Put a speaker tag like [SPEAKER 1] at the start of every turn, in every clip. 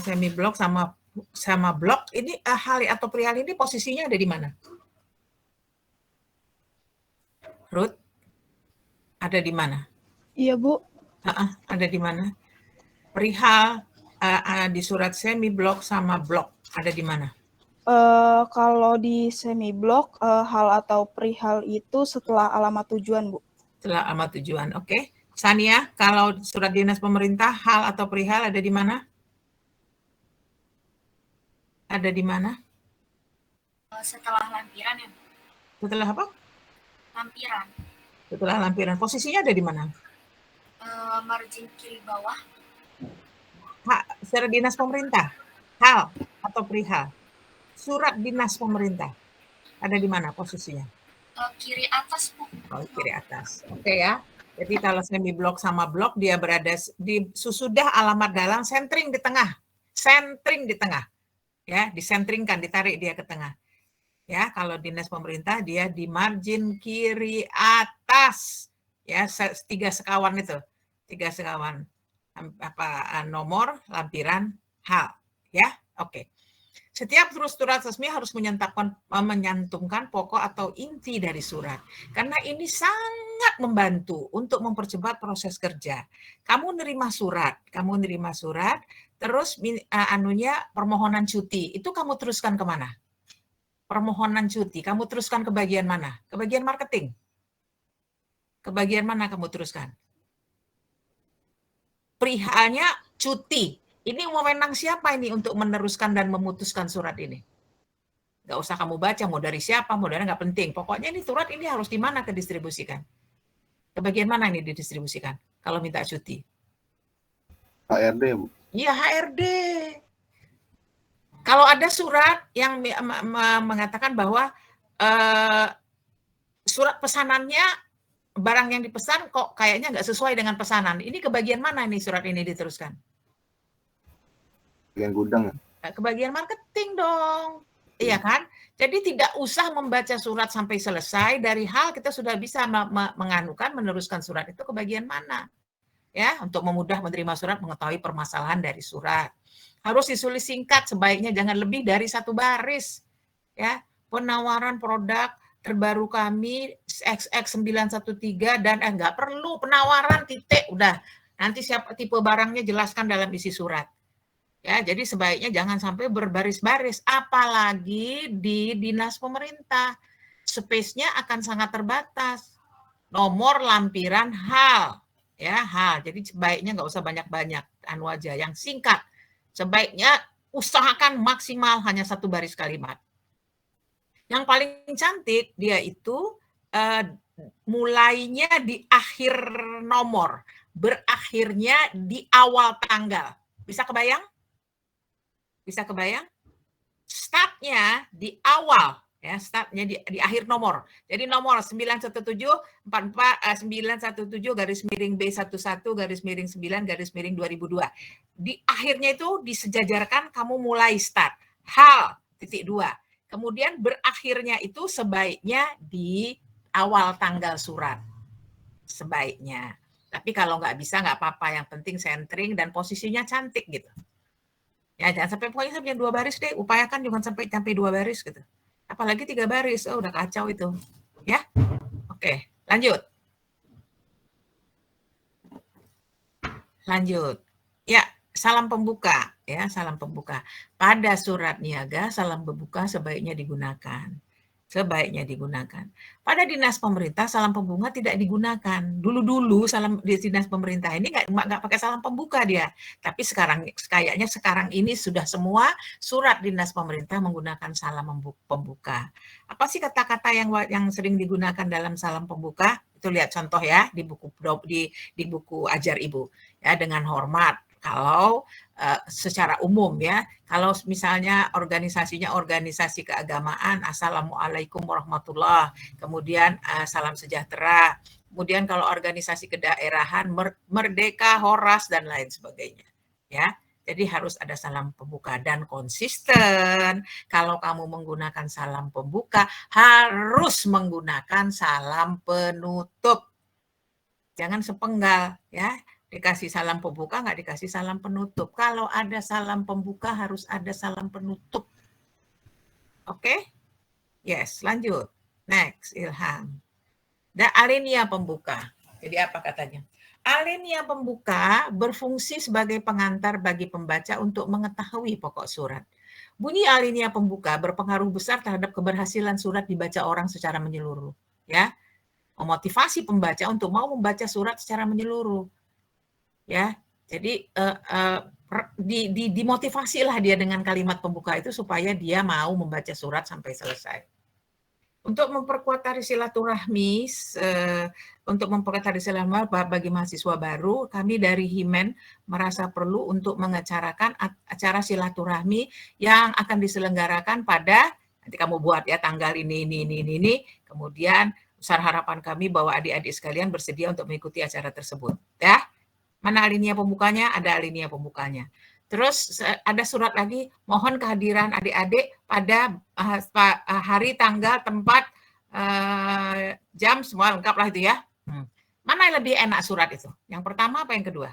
[SPEAKER 1] semi blok sama blok ini hal atau perihal ini posisinya ada di mana? Ruth, ada di mana?
[SPEAKER 2] Iya, Bu.
[SPEAKER 1] Ada di mana? Perihal di surat semi blok sama blok ada di mana?
[SPEAKER 2] Kalau di semi blok hal atau perihal itu setelah alamat tujuan, Bu.
[SPEAKER 1] Setelah alamat tujuan, oke. Sania, kalau surat dinas pemerintah hal atau perihal ada di mana? Ada di mana?
[SPEAKER 3] Setelah lampiran ya, Bu.
[SPEAKER 1] Setelah apa?
[SPEAKER 3] Lampiran.
[SPEAKER 1] Setelah lampiran. Posisinya ada di mana?
[SPEAKER 3] Margin kiri bawah.
[SPEAKER 1] Surat dinas pemerintah. Hal atau perihal. Surat dinas pemerintah. Ada di mana posisinya?
[SPEAKER 3] Kiri atas, Bu.
[SPEAKER 1] Oh, kiri atas. Oke ya. Jadi kalau semi blok sama blok dia berada di sesudah alamat dalam sentring di tengah. Sentring di tengah. Ya, disentringkan, ditarik dia ke tengah. Ya, kalau dinas pemerintah dia di margin kiri atas. Ya, 3 sekawan itu. 3 sekawan. Nomor, lampiran, hal. Ya, oke. Setiap surat resmi harus menyantumkan pokok atau inti dari surat. Karena ini sangat membantu untuk mempercepat proses kerja. Kamu nerima surat, terus permohonan cuti, itu kamu teruskan kemana? Permohonan cuti, kamu teruskan ke bagian mana? Ke bagian marketing? Ke bagian mana kamu teruskan? Perihalnya cuti. Ini wewenang siapa ini untuk meneruskan dan memutuskan surat ini? Nggak usah kamu baca, mau dari siapa, mau dari nggak penting. Pokoknya ini surat ini harus di mana didistribusikan? Ke bagian mana ini didistribusikan kalau minta cuti?
[SPEAKER 4] HRD, Bu.
[SPEAKER 1] Iya, HRD. Kalau ada surat yang mengatakan bahwa surat pesanannya, barang yang dipesan kok kayaknya nggak sesuai dengan pesanan. Ini ke bagian mana nih surat ini diteruskan?
[SPEAKER 4] Bagian gudang.
[SPEAKER 1] Ke bagian marketing dong. Iya kan? Jadi tidak usah membaca surat sampai selesai, dari hal kita sudah bisa meneruskan surat itu ke bagian mana. Ya, untuk memudah menerima surat, mengetahui permasalahan dari surat. Harus ditulis singkat, sebaiknya jangan lebih dari 1 baris. Ya, penawaran produk terbaru kami XX913 dan enggak perlu penawaran titik, udah. Nanti siapa tipe barangnya jelaskan dalam isi surat. Ya, jadi sebaiknya jangan sampai berbaris-baris, apalagi di dinas pemerintah. Space-nya akan sangat terbatas. Nomor, lampiran, hal. Ya, hal. Jadi sebaiknya nggak usah banyak-banyak, aja yang singkat. Sebaiknya usahakan maksimal hanya 1 baris kalimat. Yang paling cantik dia itu mulainya di akhir nomor, berakhirnya di awal tanggal. Bisa kebayang? Bisa kebayang? Startnya di awal, ya, startnya di akhir nomor. Jadi nomor 917 garis miring B11 garis miring 9 garis miring 2002. Di akhirnya itu disejajarkan kamu mulai start. Hal titik 2. Kemudian berakhirnya itu sebaiknya di awal tanggal surat. Sebaiknya. Tapi kalau nggak bisa nggak apa-apa, yang penting centering dan posisinya cantik gitu. Ya, jangan sampai pokoknya sampai 2 baris deh, upayakan jangan sampai 2 baris gitu. Apalagi 3 baris, udah kacau itu. Ya. Oke, lanjut. Lanjut. Ya, salam pembuka, ya, salam pembuka. Pada surat niaga, salam pembuka sebaiknya digunakan. Sebaiknya digunakan. Pada dinas pemerintah, salam pembuka tidak digunakan. Dulu-dulu salam di dinas pemerintah ini nggak pakai salam pembuka dia. Tapi kayaknya sekarang ini sudah semua surat dinas pemerintah menggunakan salam pembuka. Apa sih kata-kata yang sering digunakan dalam salam pembuka? Itu lihat contoh ya di buku ajar ibu. Ya, dengan hormat. Kalau secara umum ya, kalau misalnya organisasinya organisasi keagamaan, assalamualaikum warahmatullah, kemudian salam sejahtera, kemudian kalau organisasi kedaerahan, merdeka, horas dan lain sebagainya, ya. Jadi harus ada salam pembuka dan konsisten. Kalau kamu menggunakan salam pembuka, harus menggunakan salam penutup. Jangan sepenggal, ya. Dikasih salam pembuka, nggak dikasih salam penutup. Kalau ada salam pembuka, harus ada salam penutup. Oke? Yes, lanjut. Next, Ilham. Dan alinea pembuka. Jadi apa katanya? Alinea pembuka berfungsi sebagai pengantar bagi pembaca untuk mengetahui pokok surat. Bunyi alinea pembuka berpengaruh besar terhadap keberhasilan surat dibaca orang secara menyeluruh. Ya, memotivasi pembaca untuk mau membaca surat secara menyeluruh. Ya, jadi dimotivasilah dia dengan kalimat pembuka itu supaya dia mau membaca surat sampai selesai. Untuk memperkuat tali silaturahmi, bagi mahasiswa baru, kami dari Himen merasa perlu untuk mengacarakan acara silaturahmi yang akan diselenggarakan pada, nanti kamu buat ya tanggal ini, kemudian besar harapan kami bahwa adik-adik sekalian bersedia untuk mengikuti acara tersebut. Ya, mana alinea pembukanya? Ada alinea pembukanya. Terus ada surat lagi, mohon kehadiran adik-adik pada hari, tanggal, tempat, jam, semua lengkap lah itu ya. Mana yang lebih enak surat itu? Yang pertama apa yang kedua?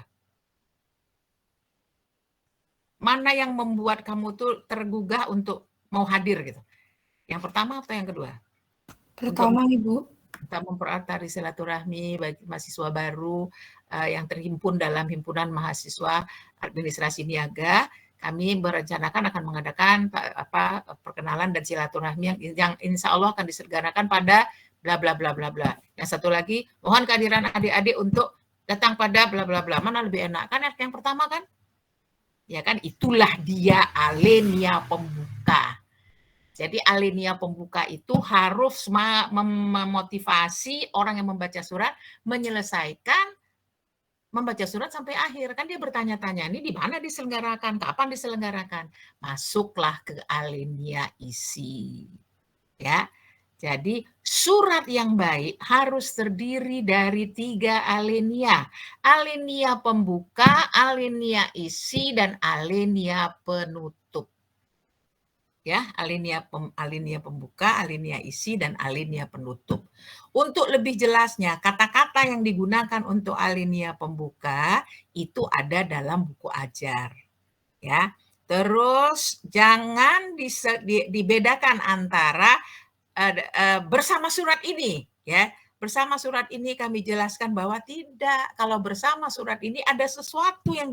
[SPEAKER 1] Mana yang membuat kamu tuh tergugah untuk mau hadir gitu? Yang pertama atau yang kedua?
[SPEAKER 5] Pertama, Ibu.
[SPEAKER 1] Kita mempererat tali silaturahmi bagi mahasiswa baru yang terhimpun dalam himpunan mahasiswa administrasi niaga. Kami berencanakan akan mengadakan perkenalan dan silaturahmi yang insya Allah akan diselenggarakan pada bla bla bla bla bla. Yang satu lagi, mohon kehadiran adik-adik untuk datang pada bla bla bla. Mana lebih enak? Kan yang pertama kan? Ya kan, itulah dia alinea pembuka. Jadi alinea pembuka itu harus memotivasi orang yang membaca surat menyelesaikan membaca surat sampai akhir. Kan dia bertanya-tanya, ini di mana diselenggarakan, kapan diselenggarakan. Masuklah ke alinea isi. Ya. Jadi surat yang baik harus terdiri dari 3 alinea. Alinea pembuka, alinea isi, dan alinea penutup. Ya, alinea pembuka, alinea isi, dan alinea penutup. Untuk lebih jelasnya, kata-kata yang digunakan untuk alinea pembuka itu ada dalam buku ajar. Ya, terus jangan dibedakan antara bersama surat ini. Ya, bersama surat ini kami jelaskan bahwa tidak. Kalau bersama surat ini ada sesuatu yang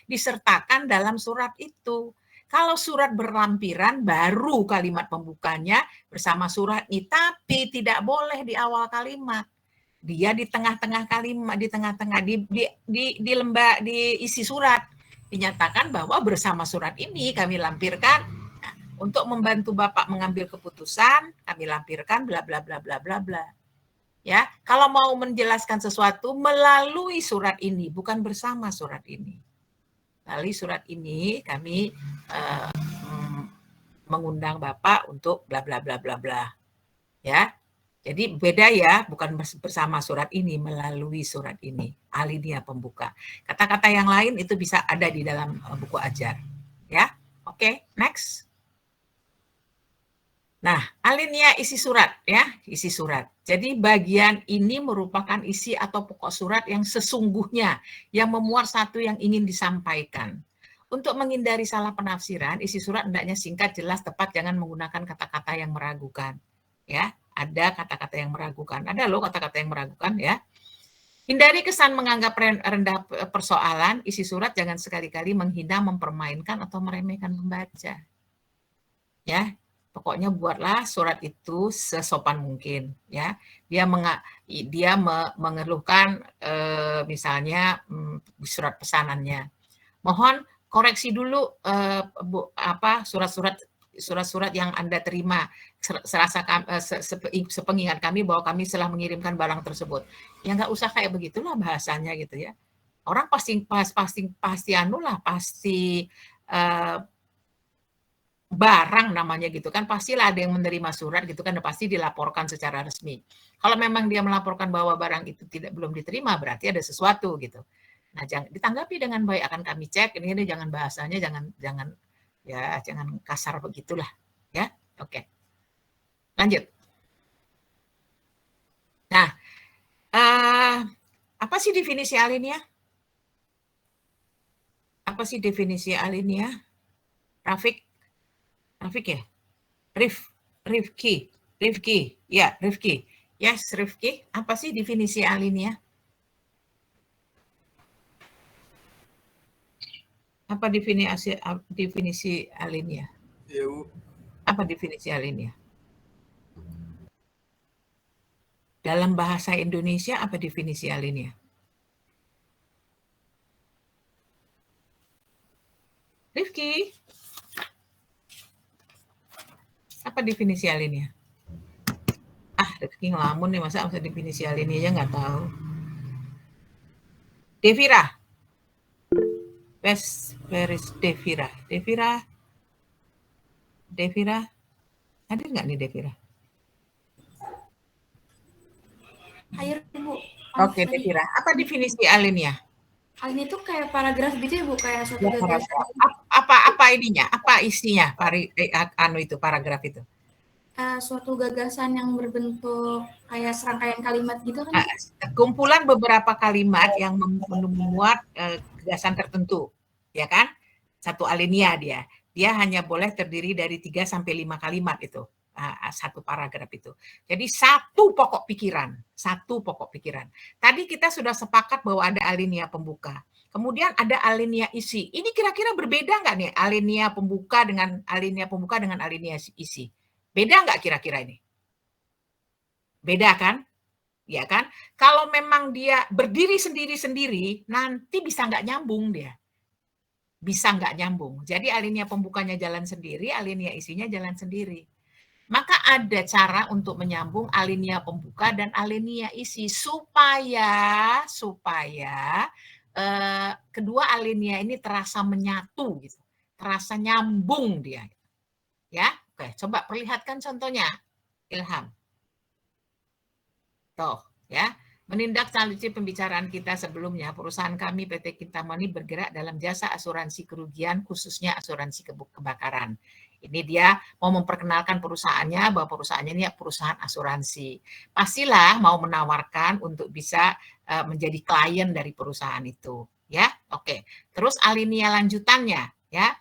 [SPEAKER 1] disertakan dalam surat itu. Kalau surat berlampiran, baru kalimat pembukanya bersama surat ini, tapi tidak boleh di awal kalimat. Dia di tengah-tengah kalimat, di tengah-tengah di isi surat dinyatakan bahwa bersama surat ini kami lampirkan untuk membantu Bapak mengambil keputusan, kami lampirkan bla bla bla bla bla bla. Ya, kalau mau menjelaskan sesuatu melalui surat ini, bukan bersama surat ini. Melalui surat ini kami mengundang Bapak untuk bla bla bla bla bla. Ya. Jadi beda ya, bukan bersama surat ini, melalui surat ini. Alinea pembuka. Kata-kata yang lain itu bisa ada di dalam buku ajar. Ya. Oke, next. Nah, alinea isi surat ya, isi surat. Jadi bagian ini merupakan isi atau pokok surat yang sesungguhnya yang memuat satu yang ingin disampaikan. Untuk menghindari salah penafsiran, isi surat hendaknya singkat, jelas, tepat, jangan menggunakan kata-kata yang meragukan. Ya, ada kata-kata yang meragukan. Ada loh kata-kata yang meragukan ya. Hindari kesan menganggap rendah persoalan, isi surat jangan sekali-kali menghina, mempermainkan atau meremehkan pembaca. Ya. Pokoknya buatlah surat itu sesopan mungkin, ya. Dia mengeluhkan misalnya surat pesanannya. Mohon koreksi dulu surat-surat yang Anda terima. Sepengingat kami bahwa kami telah mengirimkan barang tersebut. Ya nggak usah kayak begitulah bahasanya gitu ya. Orang pasti barang namanya gitu kan, pastilah ada yang menerima surat gitu kan, pasti dilaporkan secara resmi. Kalau memang dia melaporkan bahwa barang itu belum diterima, berarti ada sesuatu gitu. Nah, jangan ditanggapi dengan baik, akan kami cek. Ini jangan bahasanya jangan kasar begitulah ya. Oke. Lanjut. Nah, apa sih definisi alinea? Apa sih definisi alinea? Rafiq ya? Rifki. Ya, Rifki. Yes, Rifki. Apa sih definisi alinea? Apa definisi alinea?
[SPEAKER 6] Iya, Bu.
[SPEAKER 1] Apa definisi alinea? Dalam bahasa Indonesia, apa definisi alinea? Rifki, apa definisi alinea? Rifki ngelamun nih, masa definisi alinea aja nggak tahu. Devira. Where is Devira? Devira. Hadir nggak nih Devira?
[SPEAKER 5] Hadir, Bu.
[SPEAKER 1] Oke, Devira. Apa definisi alinea?
[SPEAKER 5] Alinea itu kayak paragraf gitu ya, Bu, kayak suatu
[SPEAKER 1] Ya,
[SPEAKER 5] gagasan.
[SPEAKER 1] apa ininya? Apa isinya? Paragraf itu.
[SPEAKER 5] Suatu gagasan yang berbentuk kayak serangkaian kalimat gitu kan?
[SPEAKER 1] Kumpulan beberapa kalimat yang memuat gagasan tertentu, ya kan? Satu alinea dia. Dia hanya boleh terdiri dari 3 sampai 5 kalimat itu. Satu paragraf itu. Jadi satu pokok pikiran. Tadi kita sudah sepakat bahwa ada alinea pembuka. Kemudian ada alinea isi. Ini kira-kira berbeda nggak nih alinea pembuka dengan alinea isi? Beda nggak kira-kira ini? Beda kan? Ya kan? Kalau memang dia berdiri sendiri-sendiri, nanti bisa nggak nyambung dia. Jadi alinea pembukanya jalan sendiri, alinea isinya jalan sendiri. Maka ada cara untuk menyambung alinea pembuka dan alinea isi supaya kedua alinea ini terasa menyatu gitu. Terasa nyambung dia. Ya, oke, coba perlihatkan contohnya, Ilham. Tuh, ya. Menindaklanjuti pembicaraan kita sebelumnya, perusahaan kami PT Kintamani bergerak dalam jasa asuransi kerugian, khususnya asuransi kebakaran. Ini dia mau memperkenalkan perusahaannya, bahwa perusahaannya ini perusahaan asuransi. Pastilah mau menawarkan untuk bisa menjadi klien dari perusahaan itu. Ya, oke. Terus alinea lanjutannya, ya.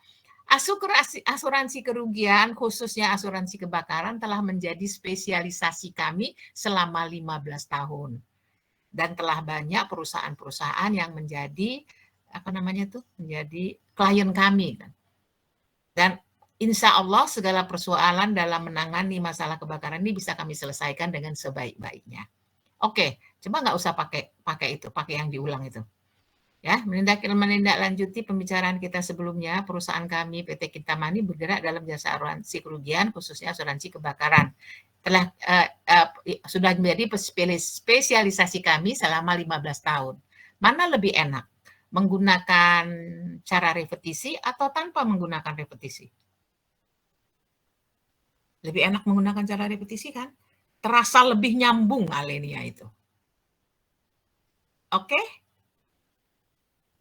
[SPEAKER 1] Asuransi kerugian, khususnya asuransi kebakaran, telah menjadi spesialisasi kami selama 15 tahun. Dan telah banyak perusahaan-perusahaan yang menjadi menjadi klien kami. Dan insya Allah segala persoalan dalam menangani masalah kebakaran ini bisa kami selesaikan dengan sebaik-baiknya. Oke, coba nggak usah pakai yang diulang itu. Ya, menindaklanjuti pembicaraan kita sebelumnya, perusahaan kami PT Kintamani bergerak dalam jasa asuransi kerugian, khususnya asuransi kebakaran. Sudah menjadi spesialisasi kami selama 15 tahun. Mana lebih enak? Menggunakan cara repetisi atau tanpa menggunakan repetisi? Lebih enak menggunakan cara repetisi kan? Terasa lebih nyambung alinea itu. Oke?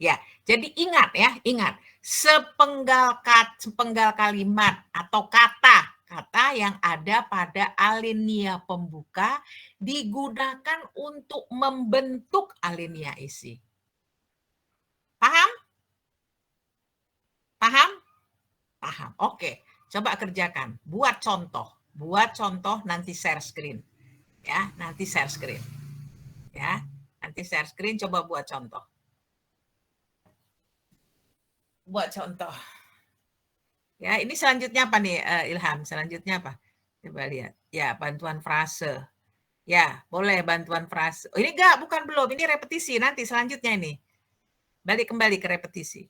[SPEAKER 1] Ya, jadi ingat, sepenggal kalimat atau kata yang ada pada alinea pembuka digunakan untuk membentuk alinea isi. Paham? Oke, coba kerjakan. Buat contoh nanti share screen. Ya, nanti share screen. Coba buat contoh. Ya, ini selanjutnya apa nih, Ilham? Selanjutnya apa? Coba lihat. Ya, bantuan frase. Ya, boleh bantuan frase. Oh, ini belum. Ini repetisi. Nanti selanjutnya ini. Kembali ke repetisi.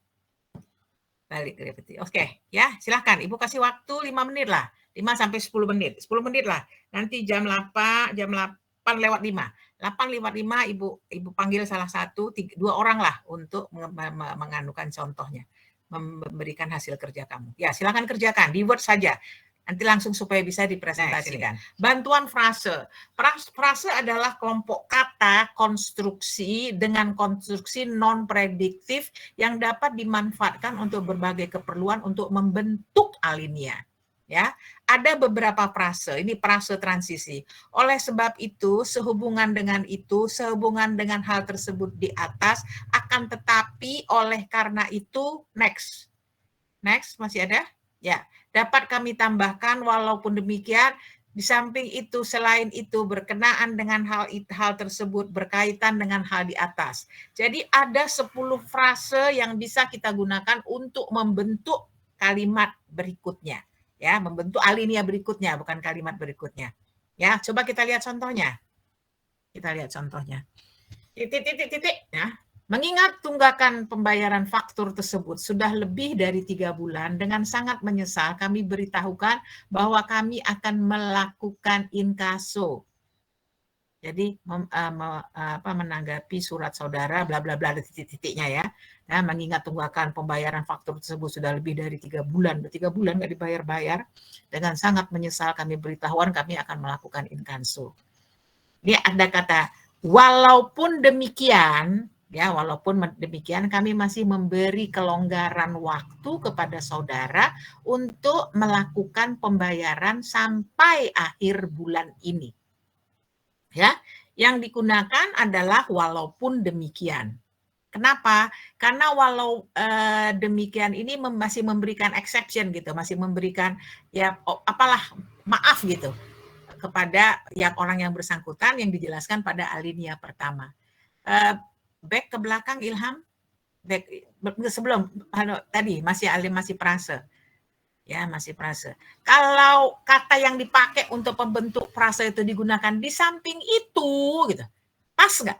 [SPEAKER 1] Oke, ya, silahkan. Ibu kasih waktu 5 menit lah. 5 sampai 10 menit. 10 menit lah. Nanti jam 8 lewat 5. 8 lewat 5 Ibu panggil salah satu, 2 orang lah untuk menganukan contohnya. Memberikan hasil kerja kamu. Ya, silakan kerjakan di Word saja. Nanti langsung supaya bisa dipresentasikan. Bantuan frase. Frase adalah kelompok kata konstruksi dengan konstruksi non-prediktif yang dapat dimanfaatkan untuk berbagai keperluan untuk membentuk alinea. Ya, ada beberapa frase, ini frase transisi. Oleh sebab itu, sehubungan dengan hal tersebut di atas, akan tetapi oleh karena itu, next, masih ada? Ya, dapat kami tambahkan, walaupun demikian, di samping itu, selain itu, berkenaan dengan hal tersebut, berkaitan dengan hal di atas. Jadi ada 10 frase yang bisa kita gunakan untuk membentuk kalimat berikutnya. Ya, membentuk alinea berikutnya, bukan kalimat berikutnya. Ya, coba kita lihat contohnya. Titik. Ya. Mengingat tunggakan pembayaran faktur tersebut sudah lebih dari 3 bulan, dengan sangat menyesal kami beritahukan bahwa kami akan melakukan inkaso. Jadi menanggapi surat saudara, bla bla bla, titik-titiknya ya. Nah, mengingat tunggakan pembayaran faktur tersebut sudah lebih dari 3 bulan, 3 bulan nggak dibayar-bayar, dengan sangat menyesal kami beritahuan kami akan melakukan inkaso. Ini ada kata walaupun demikian, ya, walaupun demikian kami masih memberi kelonggaran waktu kepada saudara untuk melakukan pembayaran sampai akhir bulan ini. Ya, yang digunakan adalah walaupun demikian. Kenapa? Karena walau demikian ini masih memberikan exception gitu, masih memberikan ya apalah maaf gitu kepada yang orang yang bersangkutan yang dijelaskan pada alinea pertama. Back ke belakang Ilham, sebelum tadi masih frase. Ya, masih frase. Kalau kata yang dipakai untuk pembentuk frase itu digunakan di samping itu, gitu, pas nggak?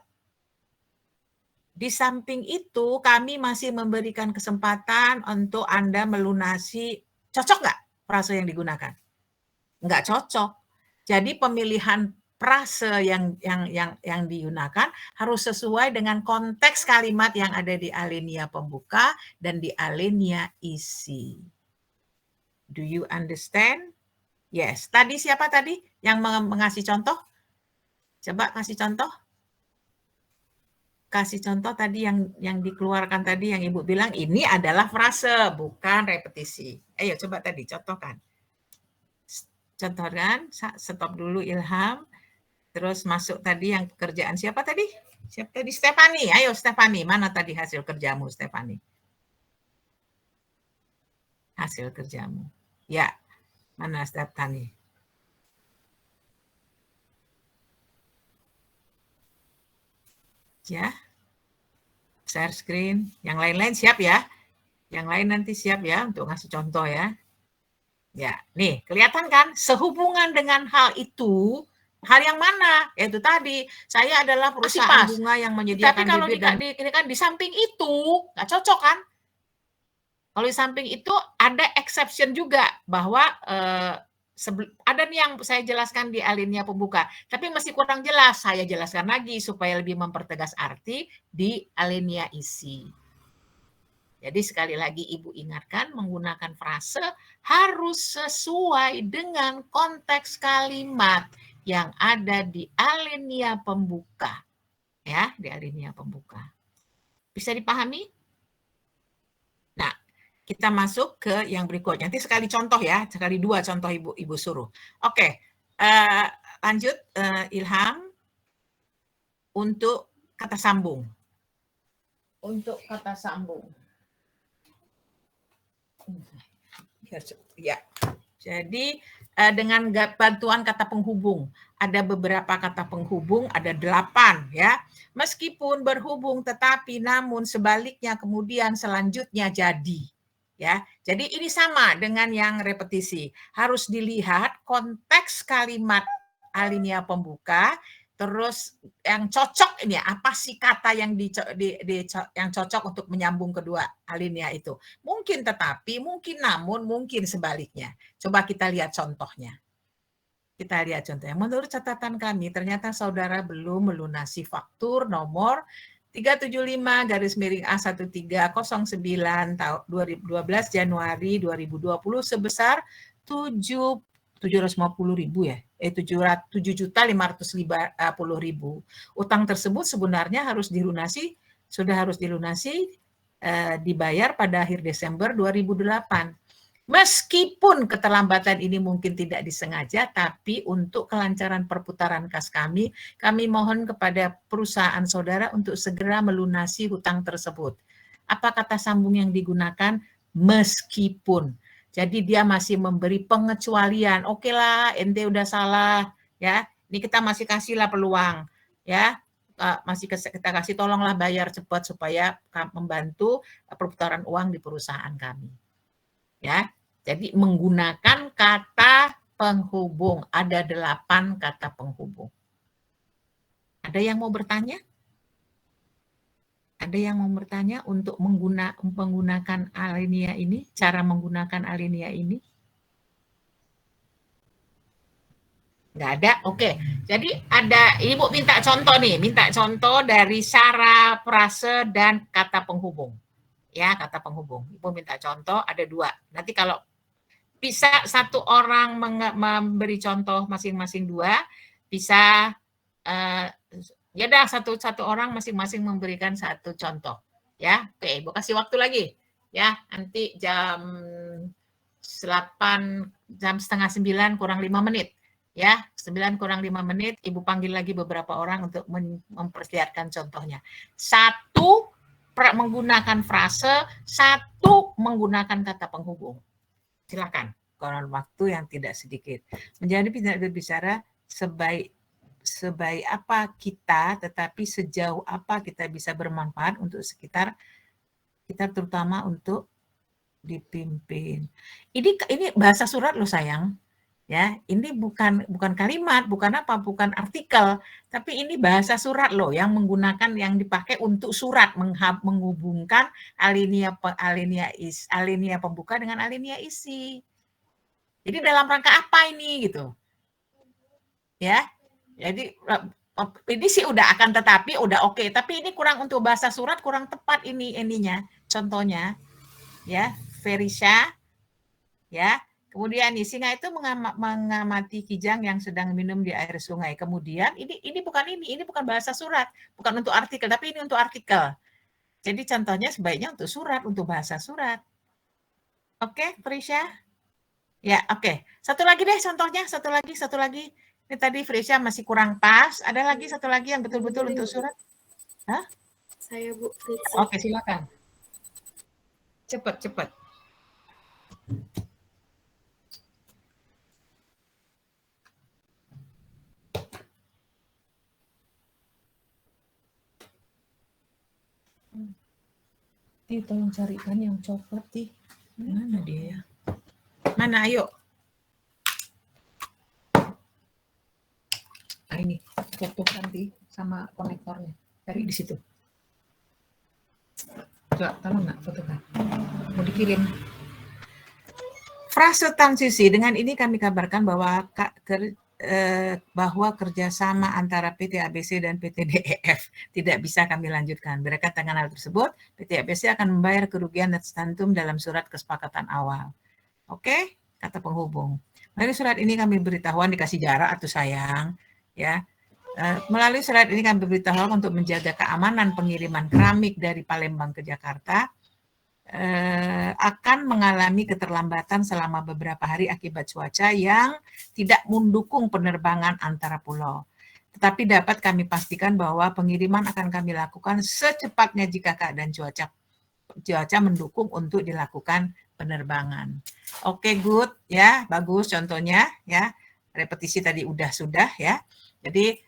[SPEAKER 1] Di samping itu, kami masih memberikan kesempatan untuk Anda melunasi. Cocok nggak frase yang digunakan? Nggak cocok. Jadi pemilihan frase yang digunakan harus sesuai dengan konteks kalimat yang ada di alinea pembuka dan di alinea isi. Do you understand? Yes. Tadi siapa tadi yang mengasih contoh? Coba kasih contoh. Kasih contoh tadi yang dikeluarkan tadi yang Ibu bilang ini adalah frase, bukan repetisi. Ayo coba tadi contohkan. Contohkan, stop dulu Ilham. Terus masuk tadi yang pekerjaan siapa tadi? Siapa tadi? Stefani. Ayo Stefani, mana tadi hasil kerjamu Stefani? Hasil kerjamu. Ya, mana Stefani? Ya, share screen. Yang lain-lain siap ya? Yang lain nanti siap ya untuk ngasih contoh ya. Ya, nih kelihatan kan? Sehubungan dengan hal itu, hal yang mana? Yaitu tadi, saya adalah perusahaan bunga yang menyediakan bibit. Tapi kalau ini kan di samping itu, nggak cocok kan? Kalau di samping itu ada exception juga bahwa ada nih yang saya jelaskan di alinea pembuka, tapi masih kurang jelas. Saya jelaskan lagi supaya lebih mempertegas arti di alinea isi. Jadi sekali lagi Ibu ingatkan menggunakan frase harus sesuai dengan konteks kalimat yang ada di alinea pembuka. Ya, di alinea pembuka. Bisa dipahami? Nah, kita masuk ke yang berikutnya. Nanti sekali contoh ya, sekali 2 contoh Ibu suruh. Oke, lanjut Ilham untuk kata sambung. Untuk kata sambung. Ya, jadi dengan bantuan kata penghubung. Ada beberapa kata penghubung, ada 8 ya. Meskipun berhubung tetapi namun sebaliknya kemudian selanjutnya jadi. Ya, jadi ini sama dengan yang repetisi. Harus dilihat konteks kalimat alinea pembuka, terus yang cocok ini apa sih kata yang yang cocok untuk menyambung kedua alinea itu. Mungkin tetapi, mungkin namun, mungkin sebaliknya. Coba kita lihat contohnya. Kita lihat contohnya. Menurut catatan kami, ternyata saudara belum melunasi faktur nomor 375-A1309 tahun 12 Januari 2020 sebesar 750.000 ya. 7.550.000. Utang tersebut sebenarnya sudah harus dilunasi dibayar pada akhir Desember 2008. Meskipun keterlambatan ini mungkin tidak disengaja, tapi untuk kelancaran perputaran kas kami mohon kepada perusahaan saudara untuk segera melunasi hutang tersebut. Apa kata sambung yang digunakan? Meskipun. Jadi dia masih memberi pengecualian. Oke lah, ente udah salah, ya. Ini kita masih kasihlah peluang, ya. Masih kita kasih tolonglah bayar cepat supaya membantu perputaran uang di perusahaan kami. Ya. Jadi menggunakan kata penghubung. Ada 8 kata penghubung. Ada yang mau bertanya? Ada yang mau bertanya untuk menggunakan alinea ini? Cara menggunakan alinea ini? Nggak ada? Oke. Jadi ada, Ibu minta contoh nih. Minta contoh dari syara, frase, dan kata penghubung. Ya, kata penghubung. Ibu minta contoh, ada 2. Nanti kalau bisa satu orang memberi contoh masing-masing 2, bisa ya dah satu orang masing-masing memberikan 1 contoh. Ya, oke, Ibu kasih waktu lagi. Ya, nanti jam 8:30 kurang 5 menit. Ya, 9 kurang 5 menit, Ibu panggil lagi beberapa orang untuk memperlihatkan contohnya. 1 menggunakan frase, 1 menggunakan kata penghubung. Silakan, kurang waktu yang tidak sedikit. Menjadi berbicara sebaik apa kita, tetapi sejauh apa kita bisa bermanfaat untuk sekitar kita, terutama untuk dipimpin. Ini bahasa surat loh sayang. Ya, ini bukan kalimat, bukan artikel, tapi ini bahasa surat loh yang menggunakan, yang dipakai untuk surat, menghubungkan alinea pembuka dengan alinea isi. Jadi dalam rangka apa ini gitu? Ya. Jadi ini sih udah akan tetapi udah oke, tapi ini kurang untuk bahasa surat, kurang tepat ininya. Contohnya ya, Ferisha ya. Kemudian nih, singa itu mengamati kijang yang sedang minum di air sungai. Kemudian ini bukan bahasa surat, bukan untuk artikel, tapi ini untuk artikel. Jadi contohnya sebaiknya untuk surat, untuk bahasa surat. Oke, Frisha? Ya, oke. Satu lagi deh contohnya, satu lagi. Ini tadi Frisha masih kurang pas. Ada lagi satu lagi yang betul-betul untuk surat? Hah?
[SPEAKER 5] Saya Bu Fritzi.
[SPEAKER 1] Oke, silakan. Cepat. Tolong carikan yang coklat, Ti. Mana dia ya? Mana, ayo. Ini, foto nanti sama konektornya. Cari di situ. Coba, tolong nggak fotokan? Mau dikirim. Frase transisi. Dengan ini kami kabarkan bahwa kerjasama antara PT ABC dan PT DEF tidak bisa kami lanjutkan. Berkaitan dengan hal tersebut, PT ABC akan membayar kerugian atas tercantum dalam surat kesepakatan awal. Oke, kata penghubung. Melalui surat ini kami beritahuan, dikasih jarak atau sayang, ya. Melalui surat ini kami beritahuan untuk menjaga keamanan pengiriman keramik dari Palembang ke Jakarta akan mengalami keterlambatan selama beberapa hari akibat cuaca yang tidak mendukung penerbangan antara pulau. Tetapi dapat kami pastikan bahwa pengiriman akan kami lakukan secepatnya jika keadaan cuaca mendukung untuk dilakukan penerbangan. Oke, good ya, bagus contohnya ya. Repetisi tadi sudah ya. Jadi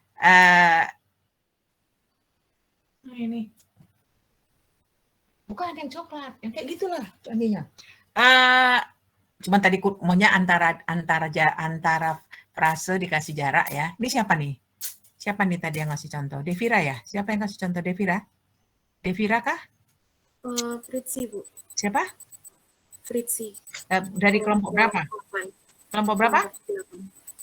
[SPEAKER 1] ini bukan yang coklat, yang kayak gitulah contohnya. Cuma tadi maunya antara frase dikasih jarak ya. Ini siapa nih? Siapa nih tadi yang ngasih contoh? Devira ya? Siapa yang kasih contoh Devira? Devira kah?
[SPEAKER 5] Fritzi, Bu.
[SPEAKER 1] Siapa?
[SPEAKER 5] Fritzi.
[SPEAKER 1] Dari kelompok berapa? Kelompok berapa?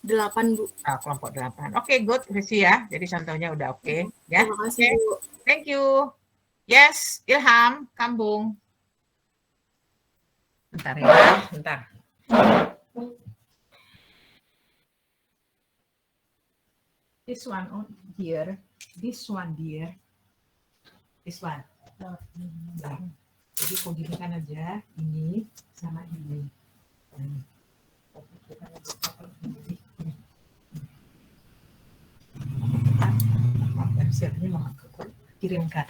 [SPEAKER 5] 8, Bu.
[SPEAKER 1] Kelompok 8. Oke, good, Fritzi ya. Jadi contohnya udah oke. Ya.
[SPEAKER 5] Terima kasih, Bu.
[SPEAKER 1] Thank you. Yes, Ilham, Kambung. Bentar ya, bentar. This one, oh dear. This one, dear. This one. Bentar. Jadi kau ginikan aja, ini sama ini. Kirimkan.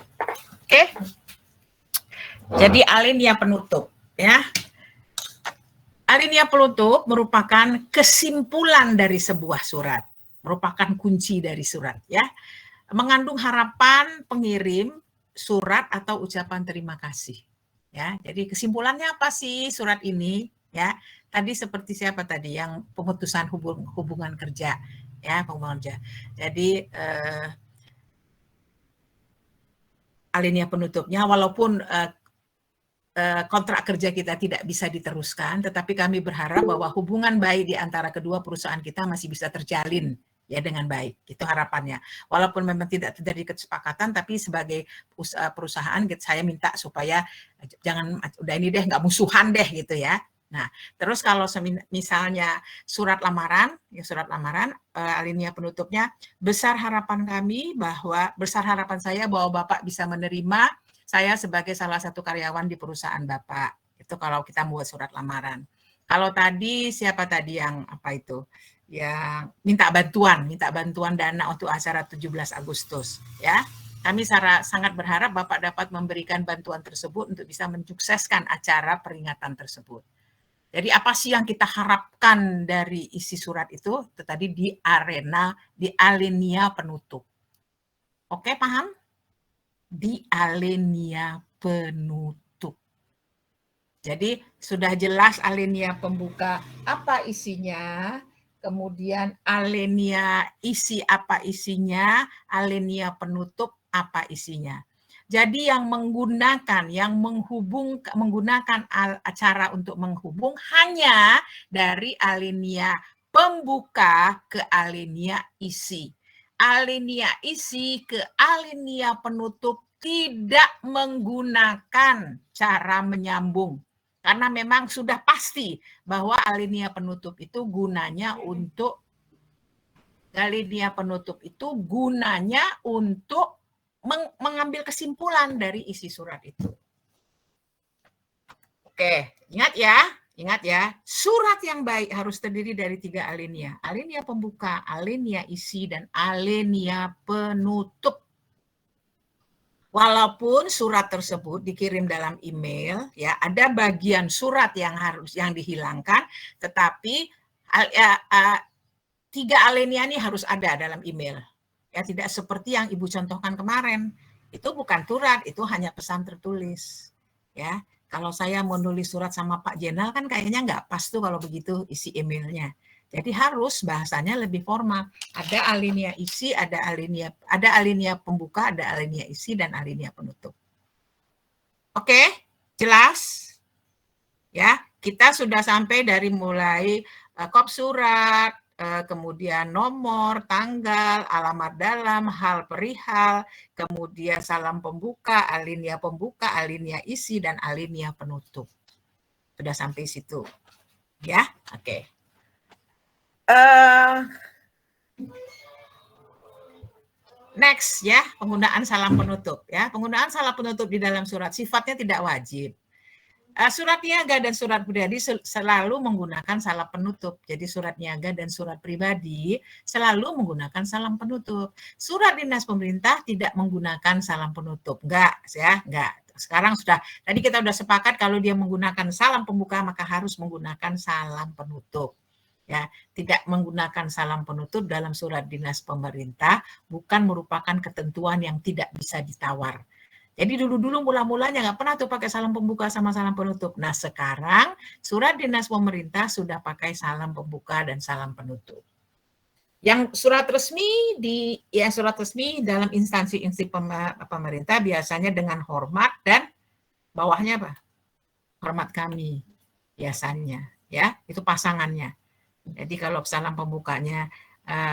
[SPEAKER 1] Oke. Jadi alinea penutup ya. Alinea penutup merupakan kesimpulan dari sebuah surat, merupakan kunci dari surat ya. Mengandung harapan pengirim surat atau ucapan terima kasih. Ya, jadi kesimpulannya apa sih surat ini? Ya, tadi seperti siapa tadi yang pemutusan hubungan kerja, ya hubungan kerja. Jadi alinea penutupnya, walaupun kontrak kerja kita tidak bisa diteruskan, tetapi kami berharap bahwa hubungan baik di antara kedua perusahaan kita masih bisa terjalin ya dengan baik. Itu harapannya. Walaupun memang tidak terjadi kesepakatan, tapi sebagai perusahaan saya minta supaya jangan udah ini deh nggak musuhan deh gitu ya. Nah, terus kalau misalnya surat lamaran, ya surat lamaran, alinea penutupnya, besar harapan saya bahwa Bapak bisa menerima saya sebagai salah satu karyawan di perusahaan Bapak. Itu kalau kita membuat surat lamaran. Kalau tadi siapa tadi yang apa itu? Yang minta bantuan dana untuk acara 17 Agustus, ya. Kami sangat berharap Bapak dapat memberikan bantuan tersebut untuk bisa mensukseskan acara peringatan tersebut. Jadi apa sih yang kita harapkan dari isi surat itu? Itu tadi di alinea penutup. Oke, paham? Di alinea penutup. Jadi sudah jelas alinea pembuka apa isinya, kemudian alinea isi apa isinya, alinea penutup apa isinya. Jadi yang menggunakan cara untuk menghubung hanya dari alinea pembuka ke alinea isi. Alinea isi ke alinea penutup tidak menggunakan cara menyambung. Karena memang sudah pasti bahwa alinea penutup itu gunanya untuk mengambil kesimpulan dari isi surat itu. Oke, ingat ya, surat yang baik harus terdiri dari 3 alinea. Alinea pembuka, alinea isi, dan alinea penutup. Walaupun surat tersebut dikirim dalam email, ya ada bagian surat yang dihilangkan, tetapi 3 alinea ini harus ada dalam email. Ya, tidak seperti yang Ibu contohkan kemarin. Itu bukan surat, itu hanya pesan tertulis. Ya, kalau saya mau nulis surat sama Pak Jenderal kan kayaknya nggak pas tuh kalau begitu isi emailnya. Jadi harus bahasanya lebih formal. Ada alinea isi, ada alinea pembuka, ada alinea isi, dan alinea penutup. Oke, jelas? Ya, kita sudah sampai dari mulai kop surat, kemudian nomor, tanggal, alamat dalam, hal perihal, kemudian salam pembuka, alinea isi, dan alinea penutup. Sudah sampai situ. Ya, oke. Next ya, penggunaan salam penutup. Ya, penggunaan salam penutup di dalam surat sifatnya tidak wajib. Surat niaga dan surat pribadi selalu menggunakan salam penutup. Jadi surat niaga dan surat pribadi selalu menggunakan salam penutup. Surat dinas pemerintah tidak menggunakan salam penutup. Enggak. Sekarang tadi kita sudah sepakat kalau dia menggunakan salam pembuka maka harus menggunakan salam penutup. Ya, tidak menggunakan salam penutup dalam surat dinas pemerintah bukan merupakan ketentuan yang tidak bisa ditawar. Jadi dulu-dulu mula-mulanya nggak pernah tuh pakai salam pembuka sama salam penutup. Nah sekarang surat dinas pemerintah sudah pakai salam pembuka dan salam penutup. Yang surat resmi dalam instansi pemerintah biasanya dengan hormat dan bawahnya apa? Hormat kami biasanya, ya itu pasangannya. Jadi kalau salam pembukanya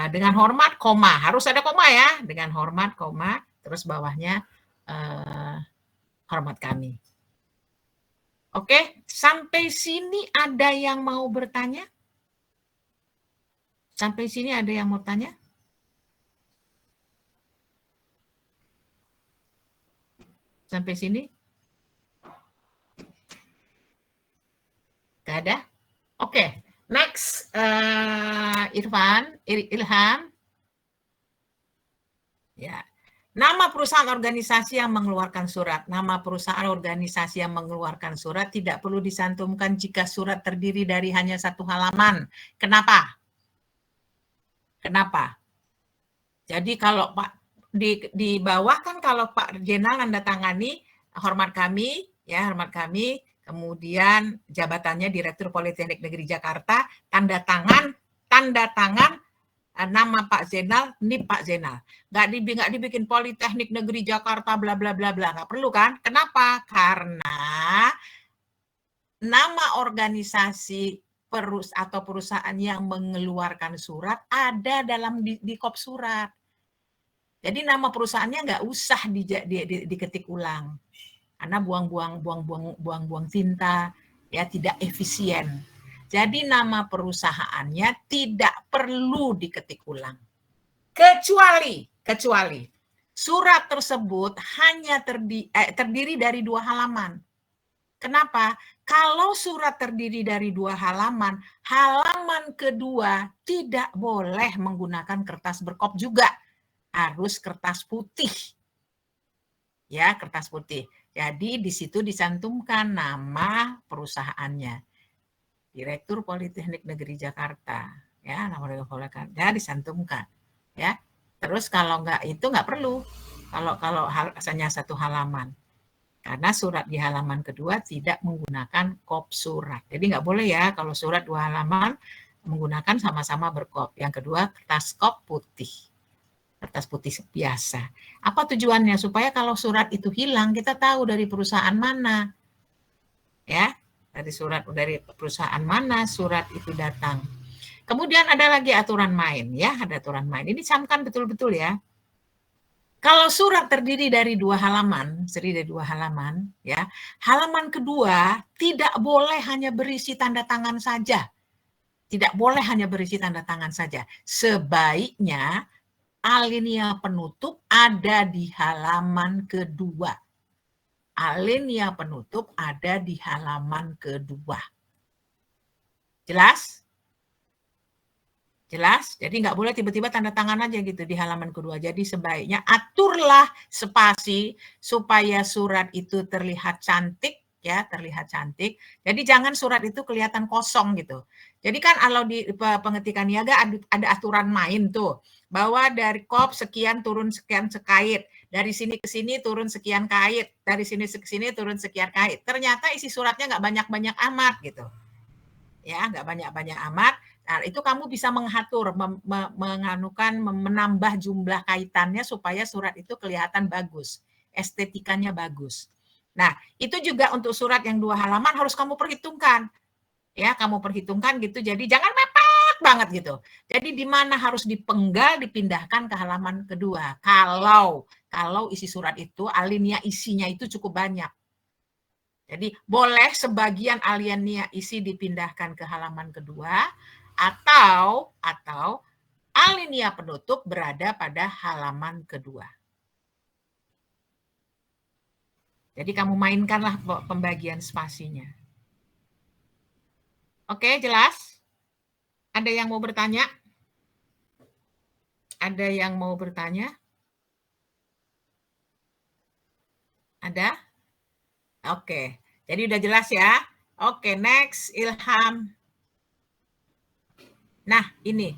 [SPEAKER 1] dengan hormat koma, harus ada koma ya, dengan hormat koma, terus bawahnya hormat kami. Oke, sampai sini ada yang mau bertanya? Sampai sini ada yang mau tanya? Sampai sini? Gak ada? Oke, next Ilham. Ya. Nama perusahaan organisasi yang mengeluarkan surat. Nama perusahaan organisasi yang mengeluarkan surat tidak perlu disantumkan jika surat terdiri dari hanya satu halaman. Kenapa? Kenapa? Jadi kalau Pak di bawah kan kalau Pak Jenal tanda tangani hormat kami, ya hormat kami, kemudian jabatannya Direktur Politeknik Negeri Jakarta, tanda tangan nama Pak Zainal, ini Pak Zainal. Nggak dibikin Politeknik Negeri Jakarta, bla bla bla bla, nggak perlu kan? Kenapa? Karena nama organisasi atau perusahaan yang mengeluarkan surat ada dalam di kop surat. Jadi nama perusahaannya nggak usah diketik ulang, karena buang-buang tinta, ya tidak efisien. Jadi nama perusahaannya tidak perlu diketik ulang. Kecuali surat tersebut hanya terdiri dari 2 halaman. Kenapa? Kalau surat terdiri dari 2 halaman, halaman kedua tidak boleh menggunakan kertas berkop juga. Harus kertas putih. Ya, kertas putih. Jadi di situ dicantumkan nama perusahaannya. Direktur Politeknik Negeri Jakarta, ya nama ya disantumkan, ya. Terus kalau enggak itu enggak perlu, kalau hanya 1 halaman, karena surat di halaman kedua tidak menggunakan kop surat. Jadi enggak boleh ya kalau surat 2 halaman menggunakan sama-sama berkop. Yang kedua kertas kop putih, kertas putih biasa. Apa tujuannya? Supaya kalau surat itu hilang kita tahu dari perusahaan mana, ya. Dari perusahaan mana surat itu datang. Kemudian ada lagi aturan main, ya, ada aturan main. Ini camkan betul-betul ya. Kalau surat terdiri dari 2 halaman, ya, halaman kedua tidak boleh hanya berisi tanda tangan saja. Tidak boleh hanya berisi tanda tangan saja. Sebaiknya alinea penutup ada di halaman kedua. Alinea penutup ada di halaman kedua. Jelas? Jelas? Jadi nggak boleh tiba-tiba tanda tangan aja gitu di halaman kedua. Jadi sebaiknya aturlah spasi supaya surat itu terlihat cantik, ya, terlihat cantik. Jadi jangan surat itu kelihatan kosong gitu. Jadi kan kalau di pengetikan niaga ada aturan main tuh, bahwa dari kop sekian turun sekian sekait, dari sini ke sini turun sekian kait, dari sini ke sini turun sekian kait. Ternyata isi suratnya nggak banyak-banyak amat gitu. Ya, nggak banyak-banyak amat. Nah, itu kamu bisa mengatur, menambah jumlah kaitannya supaya surat itu kelihatan bagus, estetikanya bagus. Nah, itu juga untuk surat yang 2 halaman harus kamu perhitungkan. Ya, kamu perhitungkan gitu. Jadi jangan mepet banget gitu. Jadi di mana harus dipenggal, dipindahkan ke halaman kedua. Kalau isi surat itu alinea isinya itu cukup banyak. Jadi boleh sebagian alinea isi dipindahkan ke halaman kedua atau alinea penutup berada pada halaman kedua. Jadi kamu mainkanlah pembagian spasinya. Oke, jelas? Ada yang mau bertanya? Ada yang mau bertanya? Ada? Oke, jadi udah jelas ya. Oke, next Ilham. Nah, ini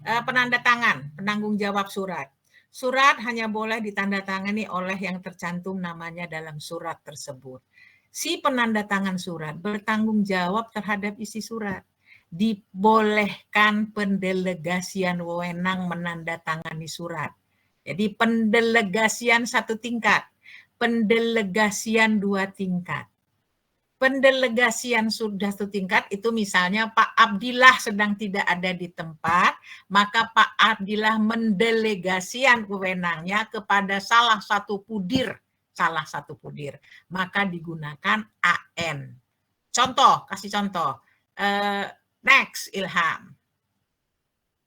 [SPEAKER 1] penanda tangan, penanggung jawab surat. Surat hanya boleh ditandatangani oleh yang tercantum namanya dalam surat tersebut. Si penanda tangan surat bertanggung jawab terhadap isi surat. Dibolehkan pendelegasian wewenang menandatangani surat. Jadi pendelegasian 1 tingkat, pendelegasian 2 tingkat. Pendelegasian sudah 1 tingkat itu misalnya Pak Abdillah sedang tidak ada di tempat, maka Pak Abdillah mendelegasian wewenangnya kepada salah satu pudir, maka digunakan AN. Contoh, kasih contoh. Next, Ilham.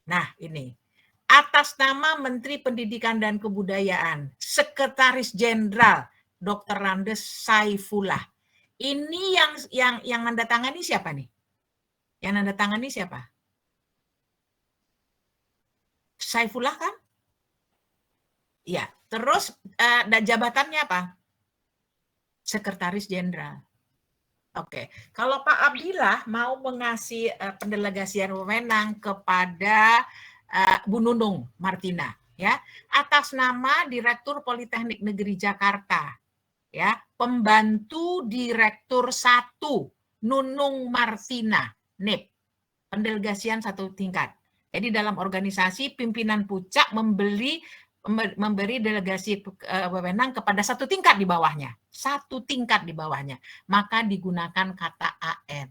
[SPEAKER 1] Nah, ini. Atas nama Menteri Pendidikan dan Kebudayaan, Sekretaris Jenderal Dr. Randes Saifullah. Ini yang menandatangani siapa nih? Yang nanda tangani siapa? Saifullah kan? Iya. Terus dan jabatannya apa? Sekretaris Jenderal. Oke. Kalau Pak Abdillah mau mengasih pendelegasian wewenang kepada Bu Nunung Martina, ya, atas nama Direktur Politeknik Negeri Jakarta, ya, pembantu Direktur 1 Nunung Martina, NIP, pendelegasian 1 tingkat. Jadi dalam organisasi pimpinan pucak memberi delegasi wewenang kepada 1 tingkat di bawahnya. 1 tingkat di bawahnya. Maka digunakan kata AN.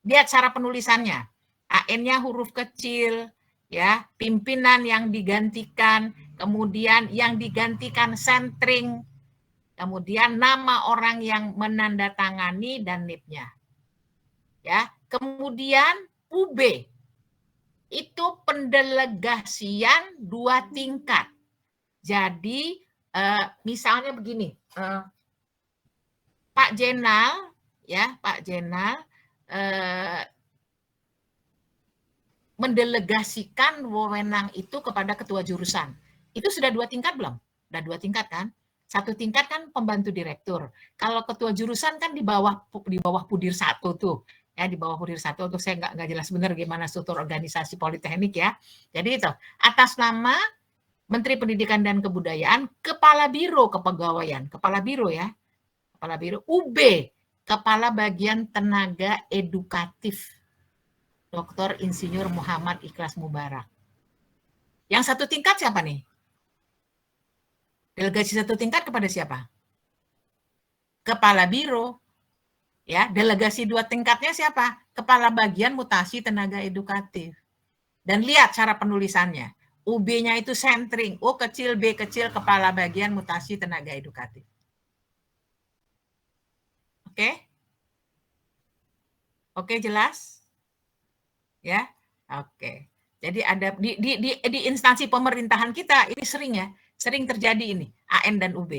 [SPEAKER 1] Lihat cara penulisannya. AN-nya huruf kecil, ya, pimpinan yang digantikan, kemudian yang digantikan sentring, kemudian nama orang yang menandatangani dan NIP-nya. Ya, kemudian UB itu pendelegasian 2 tingkat. Jadi misalnya begini, Pak Jenal, ya, Pak Jenal mendelegasikan wewenang itu kepada ketua jurusan. Itu sudah 2 tingkat belum? Sudah 2 tingkat kan? 1 tingkat kan pembantu direktur. Kalau ketua jurusan kan di bawah Pudir 1 tuh. Ya, di bawah Pudir 1 untuk saya nggak jelas benar gimana struktur organisasi politeknik ya. Jadi itu atas nama Menteri Pendidikan dan Kebudayaan, Kepala Biro Kepegawaian, Kepala Biro ya. Kepala Biro UB, Kepala Bagian Tenaga Edukatif, Dr. Insinyur Muhammad Ikhlas Mubarak. Yang 1 tingkat siapa nih? Delegasi 1 tingkat kepada siapa? Kepala Biro. Ya, delegasi 2 tingkatnya siapa? Kepala Bagian Mutasi Tenaga Edukatif. Dan lihat cara penulisannya. UB-nya itu sentring, U kecil, B kecil, Kepala Bagian Mutasi Tenaga Edukatif. Oke? Oke, jelas? Ya, oke. Jadi ada di instansi pemerintahan kita ini sering terjadi ini AN dan UB.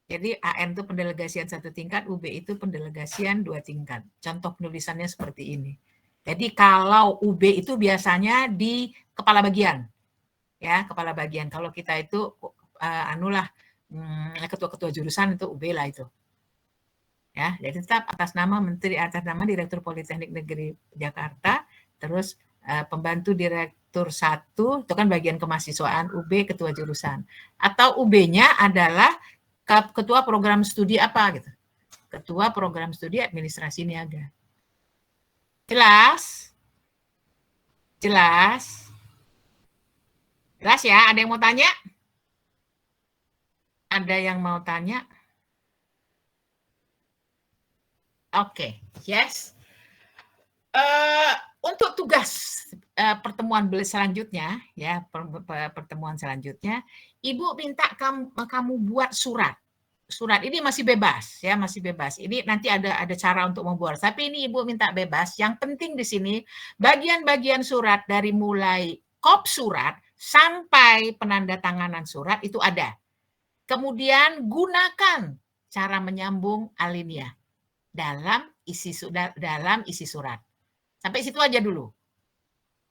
[SPEAKER 1] Jadi AN itu pendelegasian 1 tingkat, UB itu pendelegasian 2 tingkat. Contoh penulisannya seperti ini. Jadi kalau UB itu biasanya di kepala bagian, ya kepala bagian. Kalau kita itu ketua-ketua jurusan itu UB lah itu. Ya, jadi tetap atas nama Menteri, atas nama Direktur Politeknik Negeri Jakarta, terus pembantu Direktur 1, itu kan bagian kemahasiswaan, UB ketua jurusan. Atau UB-nya adalah ketua program studi apa gitu. Ketua program studi administrasi niaga. Jelas? Jelas? Jelas ya? Ada yang mau tanya? Ada yang mau tanya? Oke, yes. Untuk tugas pertemuan selanjutnya, ya pertemuan selanjutnya, Ibu minta kamu buat surat. Surat ini masih bebas, ya masih bebas. Ini nanti ada cara untuk membuat. Tapi ini Ibu minta bebas. Yang penting di sini bagian-bagian surat dari mulai kop surat sampai penandatanganan surat itu ada. Kemudian gunakan cara menyambung alinea dalam isi surat. Sampai situ aja dulu.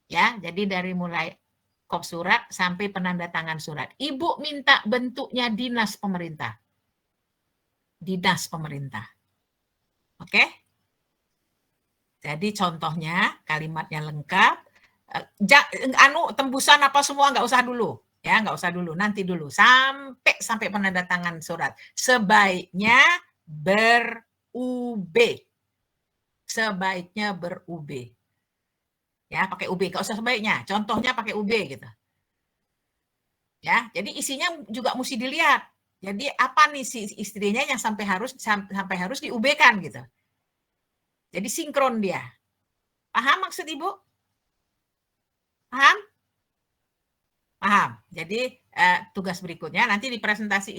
[SPEAKER 1] Ya, jadi dari mulai kop surat sampai penandatangan surat. Ibu minta bentuknya dinas pemerintah. Dinas pemerintah. Oke? Jadi contohnya kalimatnya lengkap. Tembusan apa semua nggak usah dulu. Ya, nggak usah dulu, nanti dulu sampai penandatangan surat. Sebaiknya ber-UB. Sebaiknya ber-UB. Ya, pakai UB, nggak usah sebaiknya. Contohnya pakai UB gitu. Ya, jadi isinya juga mesti dilihat. Jadi apa nih si istrinya yang sampai harus di-UB-kan gitu. Jadi sinkron dia. Paham maksud Ibu? Paham? Paham. Jadi tugas berikutnya nanti di presentasi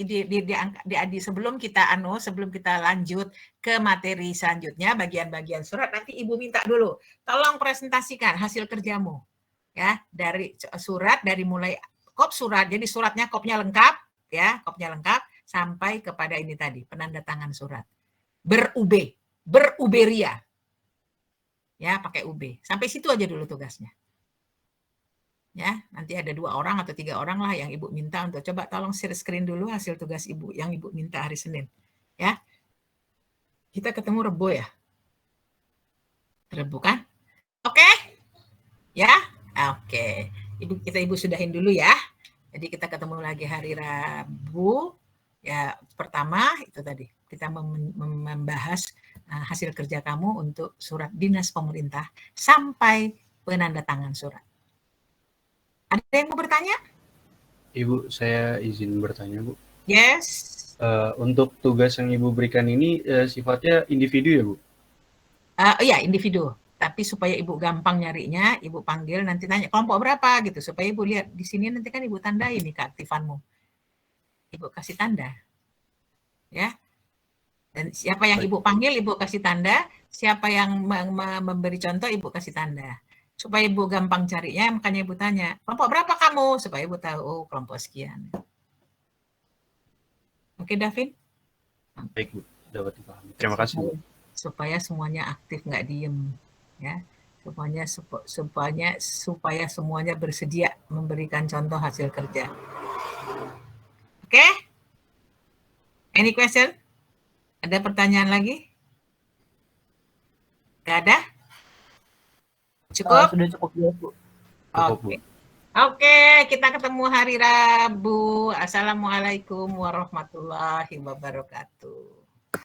[SPEAKER 1] sebelum kita lanjut ke materi selanjutnya bagian-bagian surat, nanti Ibu minta dulu tolong presentasikan hasil kerjamu ya dari surat, dari mulai kop surat. Jadi suratnya kopnya lengkap ya, kopnya lengkap sampai kepada ini tadi penandatangan surat. Ber-UB, beruberia. Ya, pakai UB. Sampai situ aja dulu tugasnya. Ya, nanti ada 2 orang atau 3 orang lah yang Ibu minta untuk coba tolong share screen dulu hasil tugas Ibu yang Ibu minta hari Senin. Ya. Kita ketemu Rebo ya. Rebo kan? Oke? Ya? Oke. Ibu sudahin dulu ya. Jadi kita ketemu lagi hari Rabu. Ya, pertama itu tadi kita membahas hasil kerja kamu untuk surat dinas pemerintah sampai penandatangan surat. Ada yang mau bertanya?
[SPEAKER 6] Ibu, saya izin bertanya, Bu.
[SPEAKER 1] Yes.
[SPEAKER 6] Untuk tugas yang Ibu berikan ini sifatnya individu ya, Bu?
[SPEAKER 1] Iya, individu. Tapi supaya Ibu gampang nyarinya, Ibu panggil nanti tanya kelompok berapa gitu supaya Ibu lihat di sini nanti kan Ibu tandai nih keaktifanmu. Ibu kasih tanda. Ya. Dan siapa yang Ibu panggil, Ibu kasih tanda. Siapa yang memberi contoh, Ibu kasih tanda. Supaya Ibu gampang carinya, makanya Ibu tanya, kelompok berapa kamu? Supaya Ibu tahu, oh kelompok sekian. Oke, Davin?
[SPEAKER 6] Baik, Bu. Dapat dipahami. Terima kasih, Bu.
[SPEAKER 1] Supaya semuanya aktif, nggak diem. Ya. Supaya semuanya bersedia memberikan contoh hasil kerja. Oke? Any question? Ada pertanyaan lagi? Nggak ada? Cukup?
[SPEAKER 7] Sudah cukup ya, Bu.
[SPEAKER 6] Cukup, Bu.
[SPEAKER 1] Oke, kita ketemu hari Rabu. Assalamualaikum warahmatullahi wabarakatuh.